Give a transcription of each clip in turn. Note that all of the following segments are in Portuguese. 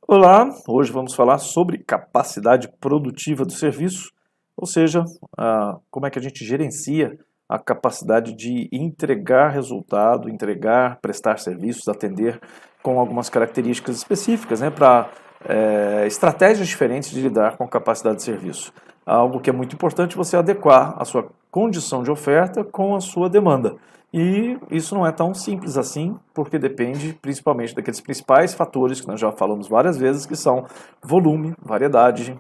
Olá, hoje vamos falar sobre capacidade produtiva do serviço, ou seja, como é que a gente gerencia a capacidade de entregar resultado, prestar serviços, atender com algumas características específicas, né, para estratégias diferentes de lidar com a capacidade de serviço. Algo que é muito importante você adequar a sua condição de oferta com a sua demanda. E isso não é tão simples assim, porque depende principalmente daqueles principais fatores que nós já falamos várias vezes, que são volume, variedade,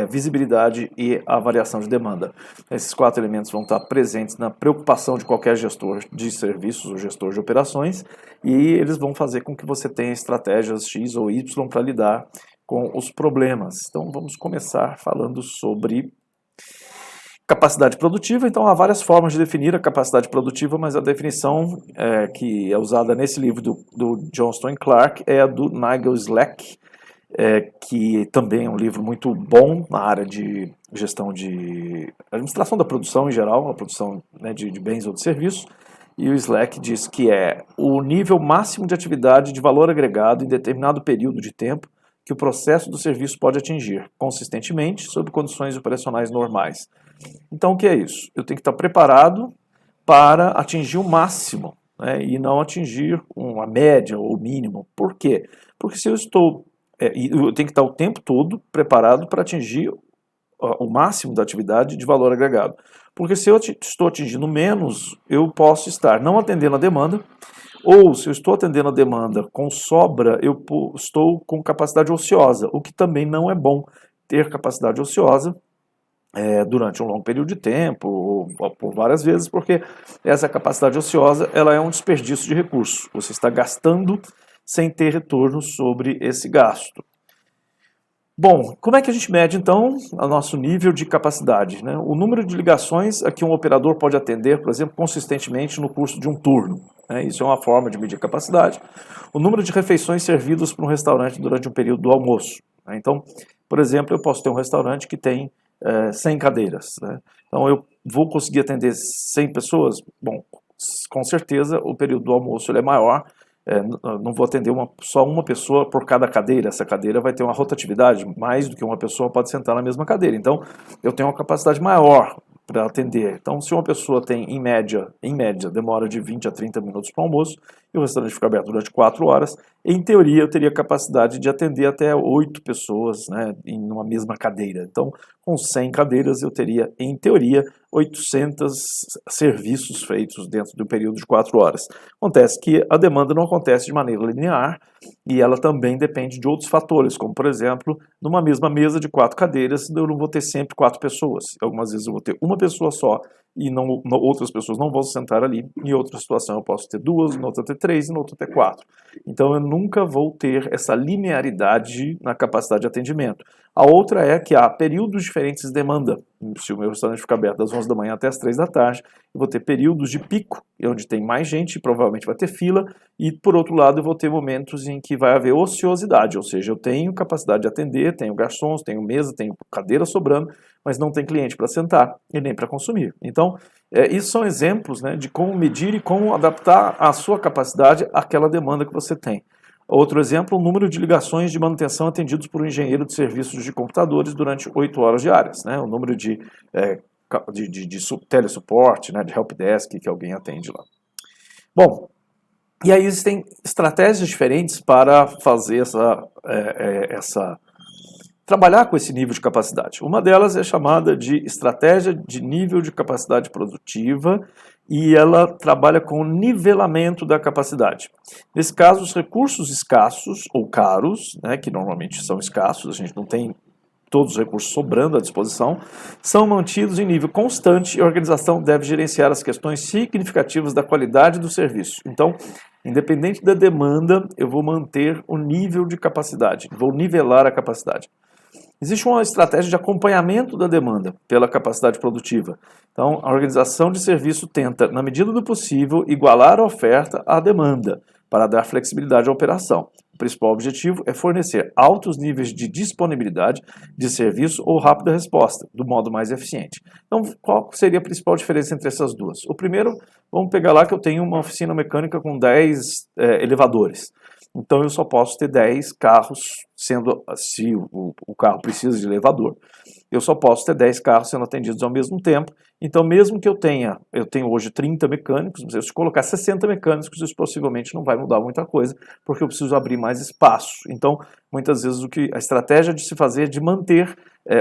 visibilidade e a variação de demanda. Esses quatro elementos vão estar presentes na preocupação de qualquer gestor de serviços ou gestor de operações, e eles vão fazer com que você tenha estratégias X ou Y para lidar com os problemas. Então vamos começar falando sobre capacidade produtiva. Então há várias formas de definir a capacidade produtiva, mas a definição que é usada nesse livro do Johnston Clark é a do Nigel Slack, que também é um livro muito bom na área de gestão de administração da produção em geral, a produção, né, de bens ou de serviços. E o Slack diz que é o nível máximo de atividade de valor agregado em determinado período de tempo que o processo do serviço pode atingir, consistentemente, sob condições operacionais normais. Então, o que é isso? Eu tenho que estar preparado para atingir o máximo, né, e não atingir uma média ou o mínimo. Por quê? Porque se eu estou... eu tenho que estar o tempo todo preparado para atingir o máximo da atividade de valor agregado. Porque se eu estou atingindo menos, eu posso estar não atendendo a demanda, ou se eu estou atendendo a demanda com sobra, eu estou com capacidade ociosa, o que também não é bom. Ter capacidade ociosa durante um longo período de tempo, ou por várias vezes, porque essa capacidade ociosa ela é um desperdício de recursos. Você está gastando sem ter retorno sobre esse gasto. Bom, como é que a gente mede, então, o nosso nível de capacidade, né? O número de ligações a que um operador pode atender, por exemplo, consistentemente no curso de um turno. Né? Isso é uma forma de medir capacidade. O número de refeições servidas para um restaurante durante um período do almoço. Né? Então, por exemplo, eu posso ter um restaurante que tem 100 cadeiras. Né? Então, eu vou conseguir atender 100 pessoas? Bom, com certeza o período do almoço ele é maior. Não vou atender só uma pessoa por cada cadeira. Essa cadeira vai ter uma rotatividade, mais do que uma pessoa pode sentar na mesma cadeira. Então, eu tenho uma capacidade maior para atender. Então, se uma pessoa tem, em média, demora de 20 a 30 minutos para o almoço, e o restaurante fica aberto durante 4 horas, em teoria eu teria capacidade de atender até 8 pessoas, né, em uma mesma cadeira. Então, com 100 cadeiras, eu teria, em teoria, 800 serviços feitos dentro do período de 4 horas. Acontece que a demanda não acontece de maneira linear e ela também depende de outros fatores, como, por exemplo, numa mesma mesa de 4 cadeiras, eu não vou ter sempre 4 pessoas. Algumas vezes eu vou ter uma pessoa só e outras pessoas não vão se sentar ali. Em outra situação eu posso ter 2, em outra ter 3, em outra ter 4. Então eu nunca vou ter essa linearidade na capacidade de atendimento. A outra é que há períodos diferentes de demanda. Se o meu restaurante ficar aberto das 11 da manhã até as 3 da tarde, eu vou ter períodos de pico, onde tem mais gente, provavelmente vai ter fila, e por outro lado eu vou ter momentos em que vai haver ociosidade, ou seja, eu tenho capacidade de atender, tenho garçons, tenho mesa, tenho cadeira sobrando, mas não tem cliente para sentar e nem para consumir. Então, isso são exemplos, né, de como medir e como adaptar a sua capacidade àquela demanda que você tem. Outro exemplo, o número de ligações de manutenção atendidos por um engenheiro de serviços de computadores durante 8 horas diárias. Né? O número de telesuporte, né, de helpdesk que alguém atende lá. Bom, e aí existem estratégias diferentes para fazer trabalhar com esse nível de capacidade. Uma delas é chamada de estratégia de nível de capacidade produtiva e ela trabalha com o nivelamento da capacidade. Nesse caso, os recursos escassos ou caros, né, que normalmente são escassos, a gente não tem todos os recursos sobrando à disposição, são mantidos em nível constante e a organização deve gerenciar as questões significativas da qualidade do serviço. Então, independente da demanda, eu vou manter o nível de capacidade, vou nivelar a capacidade. Existe uma estratégia de acompanhamento da demanda pela capacidade produtiva. Então, a organização de serviço tenta, na medida do possível, igualar a oferta à demanda, para dar flexibilidade à operação. O principal objetivo é fornecer altos níveis de disponibilidade de serviço ou rápida resposta, do modo mais eficiente. Então, qual seria a principal diferença entre essas duas? O primeiro, vamos pegar lá que eu tenho uma oficina mecânica com 10 elevadores. então eu só posso ter 10 carros sendo, se o carro precisa de elevador, eu só posso ter 10 carros sendo atendidos ao mesmo tempo. Então, mesmo que eu tenho hoje 30 mecânicos, se eu colocar 60 mecânicos, isso possivelmente não vai mudar muita coisa, porque eu preciso abrir mais espaço. Então, muitas vezes a estratégia de se fazer é de manter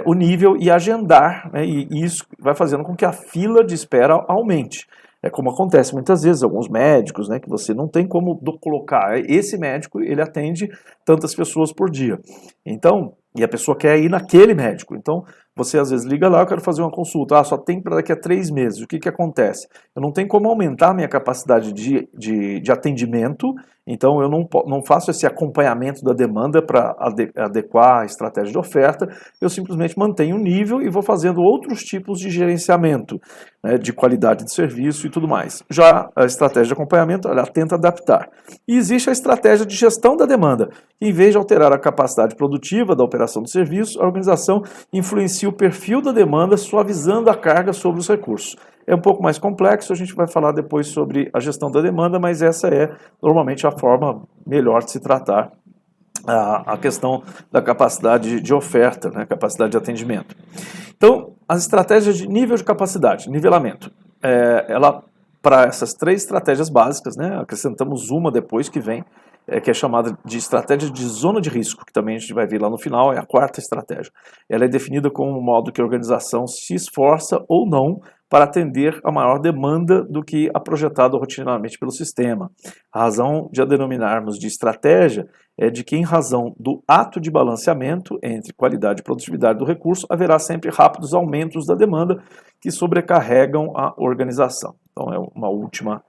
o nível e agendar, né, e isso vai fazendo com que a fila de espera aumente. É como acontece muitas vezes, alguns médicos, né, que você não tem como colocar. Esse médico, ele atende tantas pessoas por dia. Então, e a pessoa quer ir naquele médico. Então, você às vezes liga lá, eu quero fazer uma consulta. Só tem para daqui a 3 meses. O que acontece? Eu não tenho como aumentar a minha capacidade de atendimento, então eu não faço esse acompanhamento da demanda para adequar a estratégia de oferta, eu simplesmente mantenho o nível e vou fazendo outros tipos de gerenciamento, né, de qualidade de serviço e tudo mais. Já a estratégia de acompanhamento, ela tenta adaptar. E existe a estratégia de gestão da demanda, que em vez de alterar a capacidade produtiva da operação do serviço, a organização influencia o perfil da demanda, suavizando a carga sobre os recursos. É um pouco mais complexo, a gente vai falar depois sobre a gestão da demanda, mas essa é normalmente a forma melhor de se tratar a questão da capacidade de oferta, né, capacidade de atendimento. Então, as estratégias de nível de capacidade, nivelamento, para essas 3 estratégias básicas, né, acrescentamos uma depois que vem, que é chamada de estratégia de zona de risco, que também a gente vai ver lá no final, é a 4ª estratégia. Ela é definida como um modo que a organização se esforça ou não para atender a maior demanda do que a projetada rotineiramente pelo sistema. A razão de a denominarmos de estratégia é de que, em razão do ato de balanceamento entre qualidade e produtividade do recurso, haverá sempre rápidos aumentos da demanda que sobrecarregam a organização. Então é uma última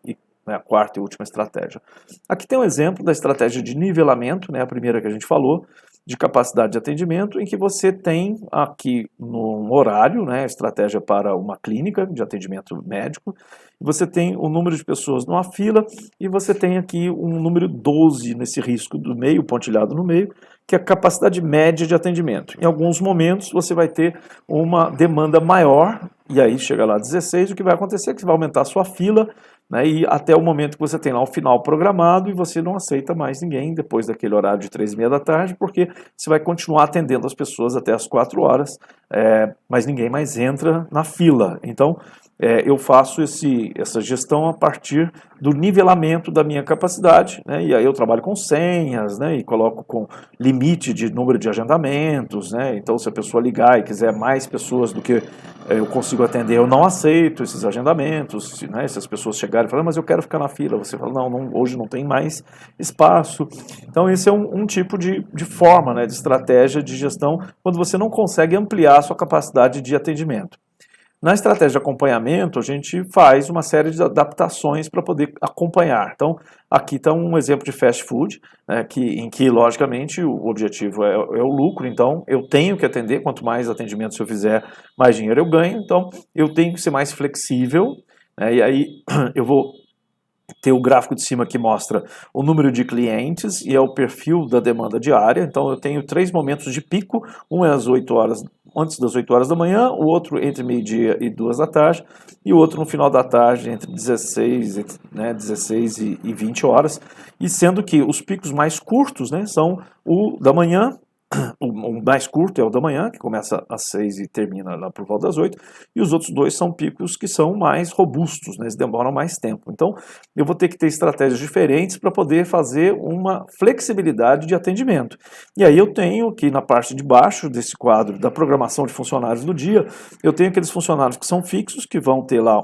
né, a 4ª e última estratégia. Aqui tem um exemplo da estratégia de nivelamento, né, a primeira que a gente falou, de capacidade de atendimento, em que você tem aqui no horário, né, estratégia para uma clínica de atendimento médico, você tem o número de pessoas numa fila e você tem aqui um número 12 nesse risco do meio, pontilhado no meio, que é a capacidade média de atendimento. Em alguns momentos você vai ter uma demanda maior, e aí chega lá 16, o que vai acontecer é que você vai aumentar a sua fila, né, e até o momento que você tem lá o final programado e você não aceita mais ninguém depois daquele horário de 3h30 da tarde, porque você vai continuar atendendo as pessoas até as 4 horas, mas ninguém mais entra na fila. Então, eu faço essa gestão a partir do nivelamento da minha capacidade, né, e aí eu trabalho com senhas, né, e coloco com limite de número de agendamentos, né, então se a pessoa ligar e quiser mais pessoas do que eu consigo atender, eu não aceito esses agendamentos, né, se as pessoas chegarem e falarem, mas eu quero ficar na fila, você fala, não, hoje não tem mais espaço. Então esse é um tipo de forma, né, de estratégia de gestão, quando você não consegue ampliar a sua capacidade de atendimento. Na estratégia de acompanhamento, a gente faz uma série de adaptações para poder acompanhar. Então, aqui está um exemplo de fast food, né, em que, logicamente, o objetivo é o lucro, então eu tenho que atender, quanto mais atendimentos eu fizer, mais dinheiro eu ganho, então eu tenho que ser mais flexível, né, e aí eu vou ter o gráfico de cima que mostra o número de clientes e é o perfil da demanda diária. Então eu tenho 3 momentos de pico, um é às 8 horas, antes das 8 horas da manhã, o outro entre meio-dia e 2 da tarde, e o outro no final da tarde, entre 16 e 20 horas, e sendo que os picos mais curtos, né, são o da manhã. O mais curto é o da manhã, que começa às 6 e termina lá por volta das 8, e os outros 2 são picos que são mais robustos, né? Eles demoram mais tempo. Então, eu vou ter que ter estratégias diferentes para poder fazer uma flexibilidade de atendimento. E aí eu tenho que, na parte de baixo desse quadro da programação de funcionários do dia, eu tenho aqueles funcionários que são fixos, que vão ter lá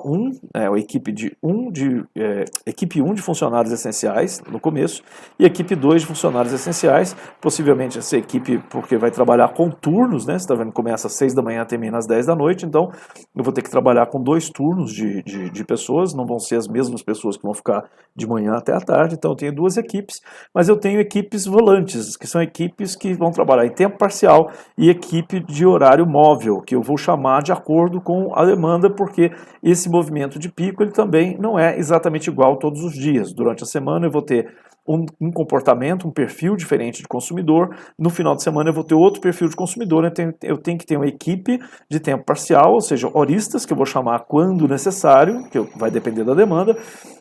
a equipe 1 de funcionários essenciais no começo, e equipe 2 de funcionários essenciais, possivelmente essa equipe porque vai trabalhar com turnos, né? Você está vendo que começa às 6 da manhã, termina às 10 da noite, então eu vou ter que trabalhar com 2 turnos de pessoas, não vão ser as mesmas pessoas que vão ficar de manhã até a tarde, então eu tenho 2 equipes, mas eu tenho equipes volantes, que são equipes que vão trabalhar em tempo parcial e equipe de horário móvel, que eu vou chamar de acordo com a demanda, porque esse movimento de pico ele também não é exatamente igual todos os dias. Durante a semana eu vou ter um comportamento, um perfil diferente de consumidor. No final de semana eu vou ter outro perfil de consumidor. Eu tenho que ter uma equipe de tempo parcial, ou seja, horistas, que eu vou chamar quando necessário, que vai depender da demanda,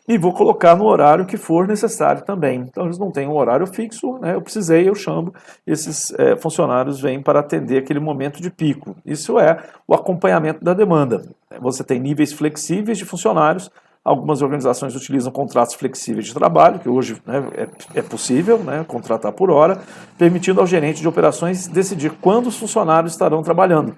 e vou colocar no horário que for necessário também. Então eles não têm um horário fixo, né? Eu chamo, esses funcionários vêm para atender aquele momento de pico. Isso é o acompanhamento da demanda. Você tem níveis flexíveis de funcionários. Algumas organizações utilizam contratos flexíveis de trabalho, que hoje, né, é possível, né, contratar por hora, permitindo ao gerente de operações decidir quando os funcionários estarão trabalhando.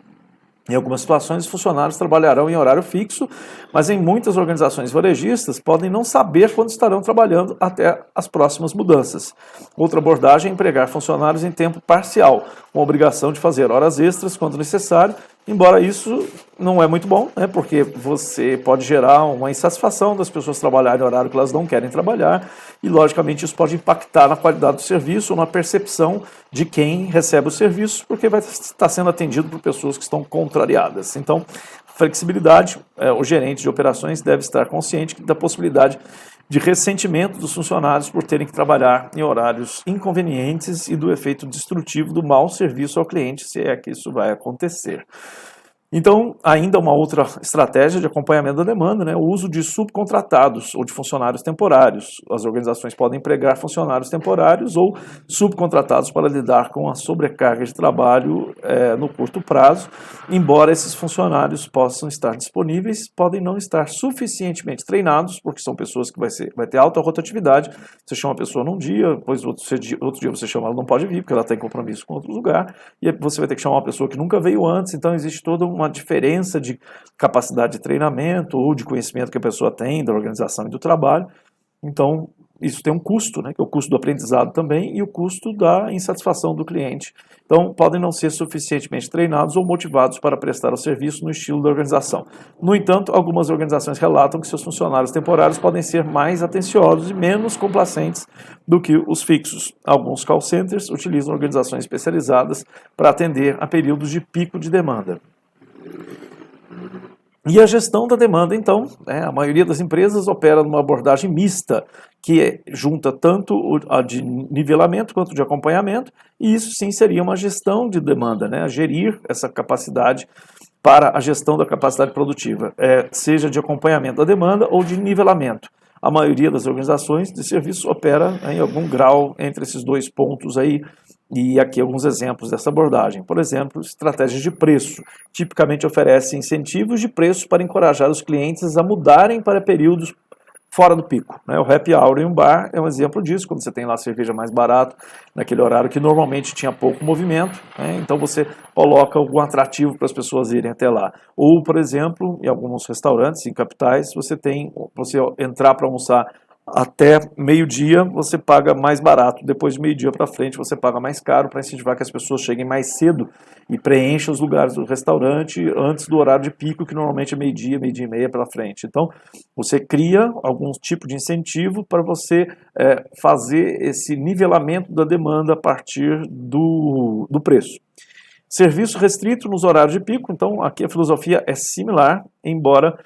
Em algumas situações, os funcionários trabalharão em horário fixo, mas em muitas organizações varejistas podem não saber quando estarão trabalhando até as próximas mudanças. Outra abordagem é empregar funcionários em tempo parcial, com a obrigação de fazer horas extras quando necessário, embora isso não é muito bom, né, porque você pode gerar uma insatisfação das pessoas trabalharem em horário que elas não querem trabalhar, e logicamente isso pode impactar na qualidade do serviço ou na percepção de quem recebe o serviço, porque vai estar sendo atendido por pessoas que estão contrariadas. Então, flexibilidade, o gerente de operações deve estar consciente da possibilidade de ressentimento dos funcionários por terem que trabalhar em horários inconvenientes e do efeito destrutivo do mau serviço ao cliente, se é que isso vai acontecer. Então, ainda uma outra estratégia de acompanhamento da demanda, né, o uso de subcontratados ou de funcionários temporários. As organizações podem empregar funcionários temporários ou subcontratados para lidar com a sobrecarga de trabalho no curto prazo. Embora esses funcionários possam estar disponíveis, podem não estar suficientemente treinados, porque são pessoas que vai ter alta rotatividade. Você chama a pessoa num dia, depois outro dia você chama, ela não pode vir, porque ela tem compromisso com outro lugar, e você vai ter que chamar uma pessoa que nunca veio antes, então existe toda uma diferença de capacidade de treinamento ou de conhecimento que a pessoa tem da organização e do trabalho. Então, isso tem um custo, né, que é o custo do aprendizado também e o custo da insatisfação do cliente. Então, podem não ser suficientemente treinados ou motivados para prestar o serviço no estilo da organização. No entanto, algumas organizações relatam que seus funcionários temporários podem ser mais atenciosos e menos complacentes do que os fixos. Alguns call centers utilizam organizações especializadas para atender a períodos de pico de demanda. E a gestão da demanda, então, a maioria das empresas opera numa abordagem mista, que junta tanto a de nivelamento quanto de acompanhamento, e isso sim seria uma gestão de demanda, né? Gerir essa capacidade para a gestão da capacidade produtiva, seja de acompanhamento da demanda ou de nivelamento. A maioria das organizações de serviço opera em algum grau entre esses dois pontos aí, e aqui alguns exemplos dessa abordagem. Por exemplo, estratégias de preço. Tipicamente oferece incentivos de preço para encorajar os clientes a mudarem para períodos fora do pico, né? O happy hour em um bar é um exemplo disso, quando você tem lá cerveja mais barato, naquele horário que normalmente tinha pouco movimento, né? Então você coloca algum atrativo para as pessoas irem até lá. Ou, por exemplo, em alguns restaurantes, em capitais, você entrar para almoçar até meio-dia, você paga mais barato. Depois de meio-dia para frente, você paga mais caro para incentivar que as pessoas cheguem mais cedo e preencham os lugares do restaurante antes do horário de pico, que normalmente é meio-dia, meio-dia e meia pela frente. Então, você cria algum tipo de incentivo para você fazer esse nivelamento da demanda a partir do preço. Serviço restrito nos horários de pico, então aqui a filosofia é similar, embora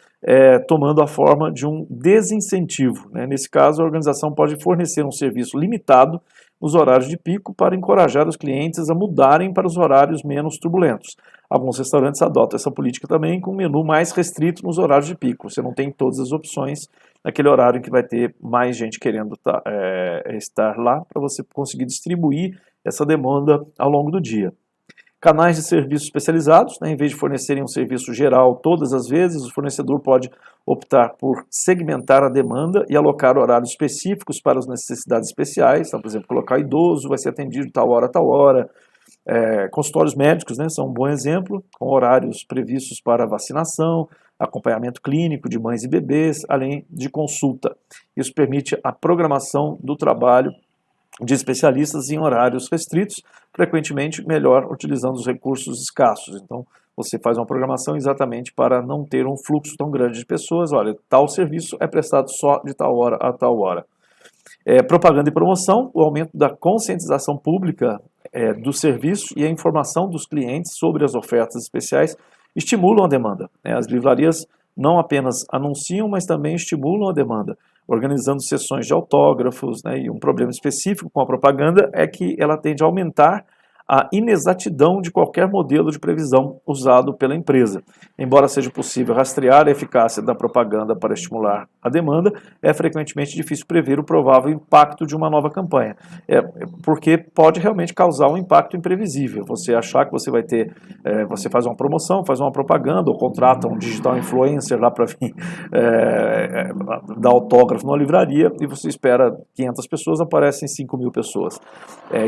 tomando a forma de um desincentivo, né? Nesse caso, a organização pode fornecer um serviço limitado nos horários de pico para encorajar os clientes a mudarem para os horários menos turbulentos. Alguns restaurantes adotam essa política também com um menu mais restrito nos horários de pico. Você não tem todas as opções naquele horário em que vai ter mais gente querendo estar lá para você conseguir distribuir essa demanda ao longo do dia. Canais de serviços especializados, né, em vez de fornecerem um serviço geral todas as vezes, o fornecedor pode optar por segmentar a demanda e alocar horários específicos para as necessidades especiais. Então, por exemplo, colocar idoso, vai ser atendido tal hora, tal hora. Consultórios médicos, né, são um bom exemplo, com horários previstos para vacinação, acompanhamento clínico de mães e bebês, além de consulta. Isso permite a programação do trabalho de especialistas em horários restritos, frequentemente melhor utilizando os recursos escassos. Então, você faz uma programação exatamente para não ter um fluxo tão grande de pessoas. Olha, tal serviço é prestado só de tal hora a tal hora. Propaganda e promoção, o aumento da conscientização pública do serviço e a informação dos clientes sobre as ofertas especiais estimulam a demanda. As livrarias não apenas anunciam, mas também estimulam a demanda. organizando sessões de autógrafos, né? E um problema específico com a propaganda é que ela tende a aumentar a inexatidão de qualquer modelo de previsão usado pela empresa. Embora seja possível rastrear a eficácia da propaganda para estimular a demanda, é frequentemente difícil prever o provável impacto de uma nova campanha, porque pode realmente causar um impacto imprevisível. Você achar que você vai ter, você faz uma promoção, faz uma propaganda, ou contrata um digital influencer lá para vir dar autógrafo numa livraria, e você espera 500 pessoas, aparecem 5.000 pessoas.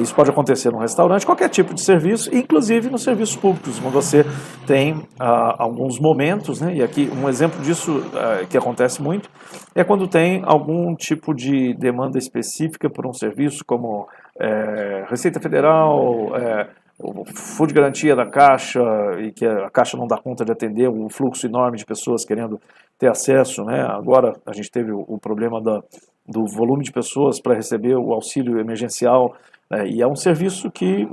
Isso pode acontecer num restaurante, qualquer tipo de serviço, inclusive nos serviços públicos, quando você tem alguns momentos, né, e aqui um exemplo disso que acontece muito, é quando tem algum tipo de demanda específica por um serviço, como Receita Federal, o fundo de garantia da Caixa, e que a Caixa não dá conta de atender um fluxo enorme de pessoas querendo ter acesso, né? Agora a gente teve o problema do volume de pessoas para receber o auxílio emergencial, e é um serviço que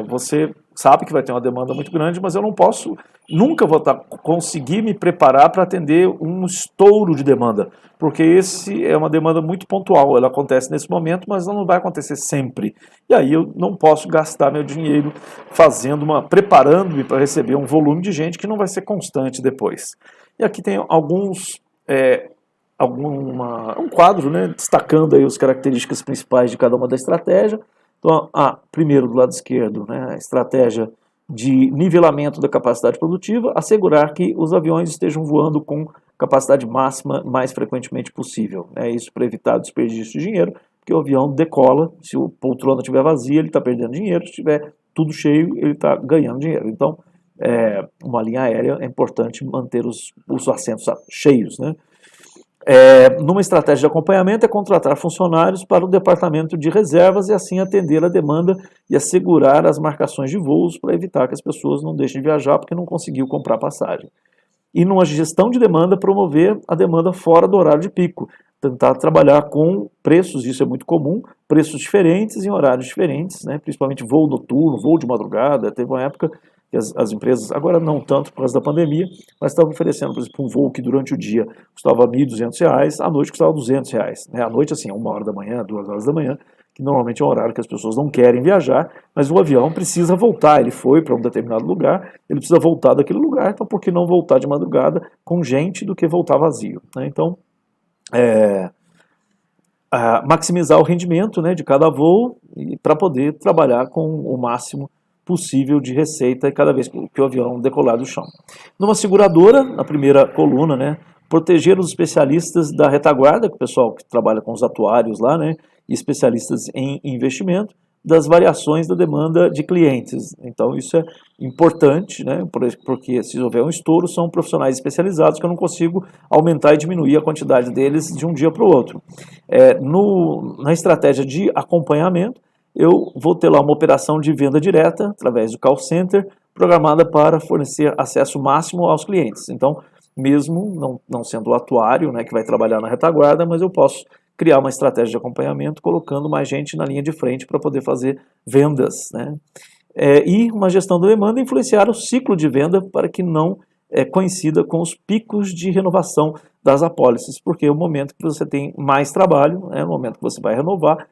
você sabe que vai ter uma demanda muito grande, mas eu não posso, nunca vou conseguir me preparar para atender um estouro de demanda, porque esse é uma demanda muito pontual, ela acontece nesse momento, mas ela não vai acontecer sempre. E aí eu não posso gastar meu dinheiro preparando-me para receber um volume de gente que não vai ser constante depois. E aqui tem um quadro, né, destacando aí as características principais de cada uma da estratégia. Então, primeiro, do lado esquerdo, né, a estratégia de nivelamento da capacidade produtiva, assegurar que os aviões estejam voando com capacidade máxima mais frequentemente possível. Isso para evitar desperdício de dinheiro, porque o avião decola, se a poltrona estiver vazia, ele está perdendo dinheiro, se estiver tudo cheio, ele está ganhando dinheiro. Então, uma linha aérea é importante manter os assentos cheios, né? Numa estratégia de acompanhamento é contratar funcionários para o departamento de reservas e assim atender a demanda e assegurar as marcações de voos para evitar que as pessoas não deixem de viajar porque não conseguiu comprar passagem. E numa gestão de demanda, promover a demanda fora do horário de pico, tentar trabalhar com preços, isso é muito comum, preços diferentes em horários diferentes, né? Principalmente voo noturno, voo de madrugada. Teve uma época que as empresas, agora não tanto por causa da pandemia, mas estavam oferecendo, por exemplo, um voo que durante o dia custava R$ 1.200, à noite custava R$ 200. Né? À noite, assim, 1h da manhã, 2h da manhã, que normalmente é um horário que as pessoas não querem viajar, mas o avião precisa voltar, ele foi para um determinado lugar, ele precisa voltar daquele lugar, então por que não voltar de madrugada com gente do que voltar vazio? Né? Então, maximizar o rendimento, né, de cada voo para poder trabalhar com o máximo possível de receita cada vez que o avião decolar do chão. Numa seguradora, na primeira coluna, né, proteger os especialistas da retaguarda, o pessoal que trabalha com os atuários lá, né, e especialistas em investimento, das variações da demanda de clientes. Então isso é importante, né, porque se houver um estouro, são profissionais especializados que eu não consigo aumentar e diminuir a quantidade deles de um dia para o outro. Na estratégia de acompanhamento, eu vou ter lá uma operação de venda direta, através do call center, programada para fornecer acesso máximo aos clientes. Então, mesmo não sendo o atuário, né, que vai trabalhar na retaguarda, mas eu posso criar uma estratégia de acompanhamento, colocando mais gente na linha de frente para poder fazer vendas, né? E uma gestão da demanda, influenciar o ciclo de venda para que não coincida com os picos de renovação das apólices, porque é o momento que você tem mais trabalho, é o momento que você vai renovar,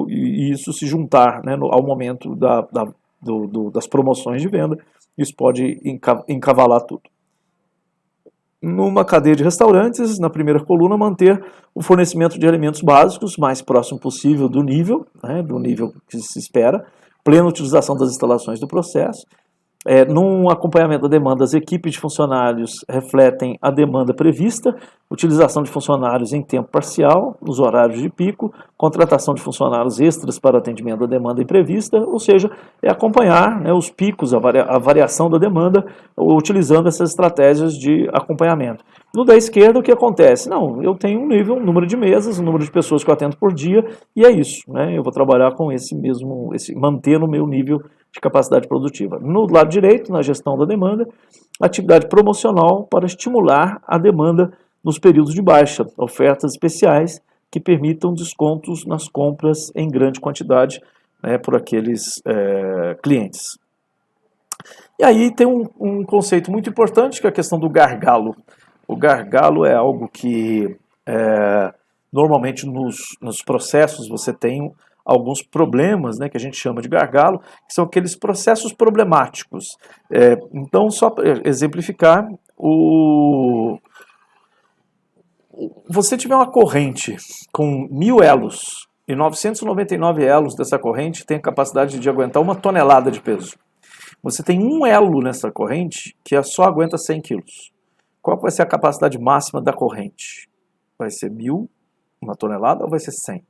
e isso se juntar, né, ao momento das promoções de venda, isso pode encavalar tudo. Numa cadeia de restaurantes, na primeira coluna, manter o fornecimento de alimentos básicos mais próximo possível do nível, né, do nível que se espera, plena utilização das instalações do processo. Num acompanhamento da demanda, as equipes de funcionários refletem a demanda prevista, utilização de funcionários em tempo parcial, nos horários de pico, contratação de funcionários extras para atendimento da demanda imprevista, ou seja, acompanhar, né, os picos, a variação da demanda, utilizando essas estratégias de acompanhamento. No da esquerda, o que acontece? Não, eu tenho um número de mesas, um número de pessoas que eu atendo por dia, e é isso, né? Eu vou trabalhar com manter no meu nível de capacidade produtiva. No lado direito, na gestão da demanda, atividade promocional para estimular a demanda nos períodos de baixa, ofertas especiais que permitam descontos nas compras em grande quantidade, né, por aqueles clientes. E aí tem um conceito muito importante, que é a questão do gargalo. O gargalo é algo que Normalmente nos processos você tem alguns problemas, né, que a gente chama de gargalo, que são aqueles processos problemáticos. Então, só para exemplificar, você tiver uma corrente com 1000 elos e 999 elos dessa corrente tem a capacidade de aguentar 1 tonelada de peso. Você tem um elo nessa corrente que só aguenta 100 quilos. Qual vai ser a capacidade máxima da corrente? Vai ser 1000, 1 tonelada, ou vai ser 100?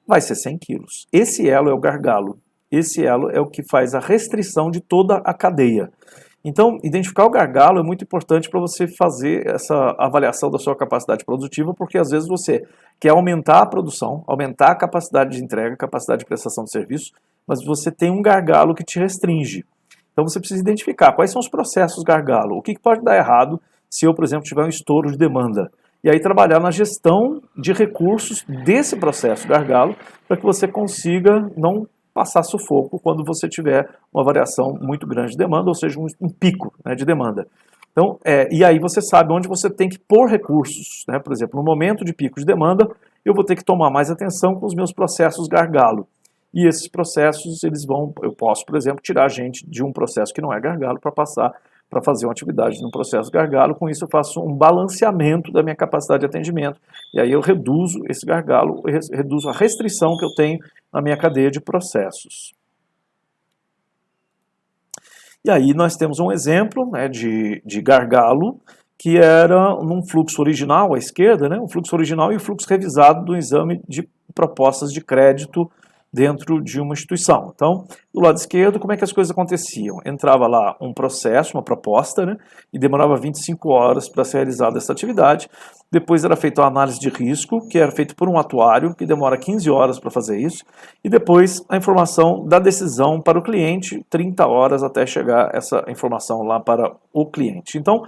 Vai ser 100 quilos. Esse elo é o gargalo. Esse elo é o que faz a restrição de toda a cadeia. Então, identificar o gargalo é muito importante para você fazer essa avaliação da sua capacidade produtiva, porque às vezes você quer aumentar a produção, aumentar a capacidade de entrega, capacidade de prestação de serviço, mas você tem um gargalo que te restringe. Então você precisa identificar quais são os processos gargalo, o que pode dar errado se eu, por exemplo, tiver um estouro de demanda. E aí trabalhar na gestão de recursos desse processo gargalo para que você consiga não passar sufoco quando você tiver uma variação muito grande de demanda, ou seja, um pico, né, de demanda. Então, e aí você sabe onde você tem que pôr recursos, né? Por exemplo, no momento de pico de demanda, eu vou ter que tomar mais atenção com os meus processos gargalo. E esses processos, eu posso, por exemplo, tirar gente de um processo que não é gargalo para passar para fazer uma atividade no processo gargalo. Com isso eu faço um balanceamento da minha capacidade de atendimento. E aí eu reduzo esse gargalo, reduzo a restrição que eu tenho na minha cadeia de processos. E aí nós temos um exemplo, né, de gargalo, que era num fluxo original à esquerda, né, um fluxo original e o fluxo revisado do exame de propostas de crédito dentro de uma instituição. Então, do lado esquerdo, como é que as coisas aconteciam? Entrava lá um processo, uma proposta, né, e demorava 25 horas para ser realizada essa atividade. Depois era feita uma análise de risco, que era feita por um atuário, que demora 15 horas para fazer isso. E depois a informação da decisão para o cliente, 30 horas até chegar essa informação lá para o cliente. Então,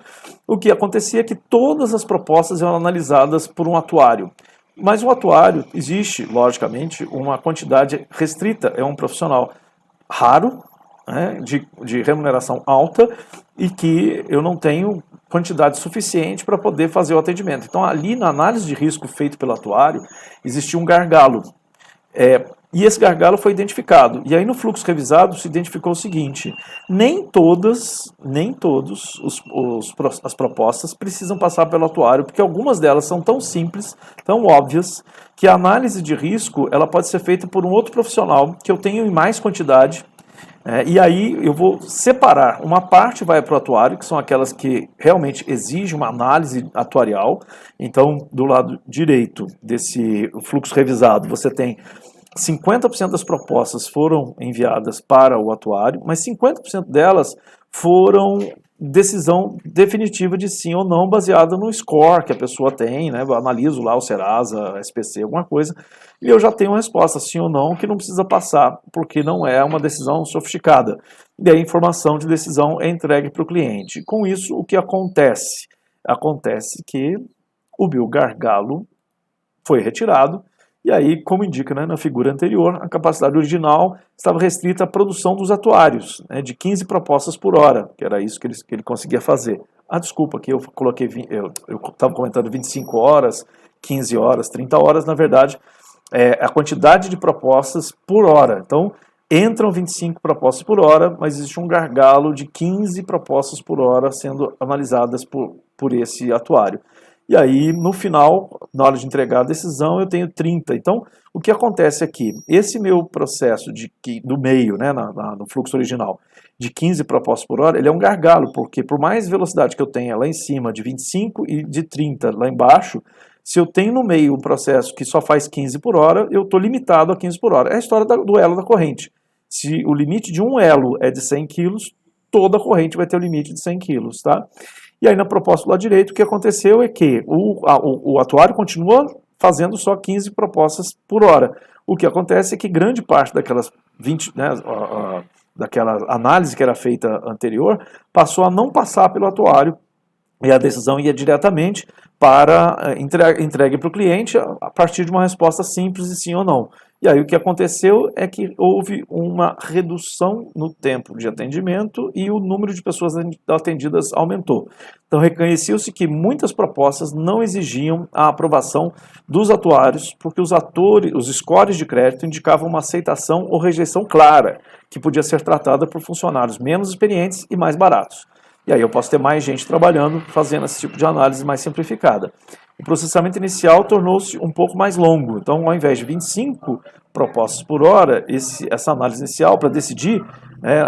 o que acontecia é que todas as propostas eram analisadas por um atuário. Mas o atuário, existe, logicamente, uma quantidade restrita, é um profissional raro, né, de remuneração alta, e que eu não tenho quantidade suficiente para poder fazer o atendimento. Então, ali na análise de risco feito pelo atuário, existia um gargalo. E esse gargalo foi identificado. E aí no fluxo revisado se identificou o seguinte: nem todos as propostas precisam passar pelo atuário, porque algumas delas são tão simples, tão óbvias, que a análise de risco ela pode ser feita por um outro profissional que eu tenho em mais quantidade. E aí eu vou separar, uma parte vai para o atuário, que são aquelas que realmente exigem uma análise atuarial. Então, do lado direito desse fluxo revisado, você tem 50% das propostas foram enviadas para o atuário, mas 50% delas foram decisão definitiva de sim ou não, baseada no score que a pessoa tem, né? Eu analiso lá o Serasa, SPC, alguma coisa, e eu já tenho uma resposta sim ou não, que não precisa passar, porque não é uma decisão sofisticada. E aí a informação de decisão é entregue para o cliente. Com isso, o que acontece? Acontece que o meu gargalo foi retirado. E aí, como indica, né, na figura anterior, a capacidade original estava restrita à produção dos atuários, né, de 15 propostas por hora, que era isso que ele conseguia fazer. Desculpa, que eu coloquei, eu estava comentando 25 horas, 15 horas, 30 horas, na verdade, a quantidade de propostas por hora. Então, entram 25 propostas por hora, mas existe um gargalo de 15 propostas por hora sendo analisadas por esse atuário. E aí, no final, na hora de entregar a decisão, eu tenho 30. Então, o que acontece aqui? Esse meu processo do meio, né, no fluxo original, de 15 propostas por hora, ele é um gargalo, porque por mais velocidade que eu tenha lá em cima, de 25 e de 30 lá embaixo, se eu tenho no meio um processo que só faz 15 por hora, eu estou limitado a 15 por hora. É a história do elo da corrente. Se o limite de um elo é de 100 quilos, toda a corrente vai ter o limite de 100 quilos, tá? E aí na proposta do lado direito, o que aconteceu é que o atuário continua fazendo só 15 propostas por hora. O que acontece é que grande parte daquelas 20, né, daquela análise que era feita anterior, passou a não passar pelo atuário, e a decisão ia diretamente para entregue para o cliente a partir de uma resposta simples de sim ou não. E aí o que aconteceu é que houve uma redução no tempo de atendimento e o número de pessoas atendidas aumentou. Então reconheceu-se que muitas propostas não exigiam a aprovação dos atuários, porque os scores de crédito indicavam uma aceitação ou rejeição clara, que podia ser tratada por funcionários menos experientes e mais baratos. E aí eu posso ter mais gente trabalhando, fazendo esse tipo de análise mais simplificada. O processamento inicial tornou-se um pouco mais longo. Então, ao invés de 25 propostas por hora, essa análise inicial para decidir,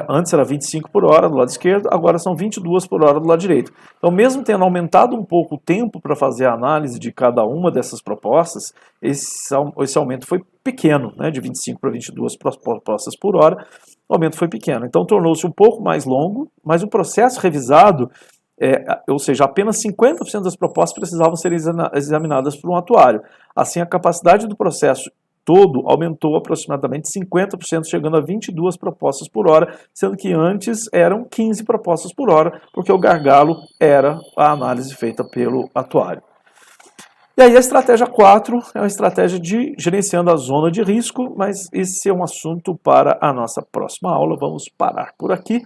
antes era 25 por hora do lado esquerdo, agora são 22 por hora do lado direito. Então, mesmo tendo aumentado um pouco o tempo para fazer a análise de cada uma dessas propostas, esse aumento foi pequeno, de 25 para 22 propostas por hora, o aumento foi pequeno. Então, tornou-se um pouco mais longo, mas o processo revisado, ou seja, apenas 50% das propostas precisavam ser examinadas por um atuário. Assim, a capacidade do processo todo aumentou aproximadamente 50%, chegando a 22 propostas por hora, sendo que antes eram 15 propostas por hora, porque o gargalo era a análise feita pelo atuário. E aí a estratégia 4 é uma estratégia de gerenciando a zona de risco, mas esse é um assunto para a nossa próxima aula, vamos parar por aqui.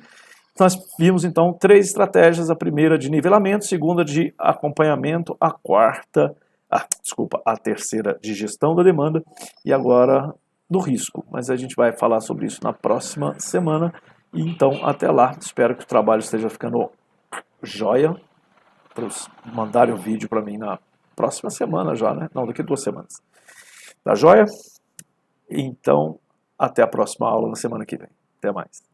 Nós vimos então 3 estratégias, a primeira de nivelamento, a segunda de acompanhamento, a terceira de gestão da demanda e agora do risco. Mas a gente vai falar sobre isso na próxima semana. E então até lá, espero que o trabalho esteja ficando jóia, para mandarem um vídeo para mim na próxima semana já, né? Não, daqui a 2 semanas. Tá jóia? Então, até a próxima aula na semana que vem. Até mais.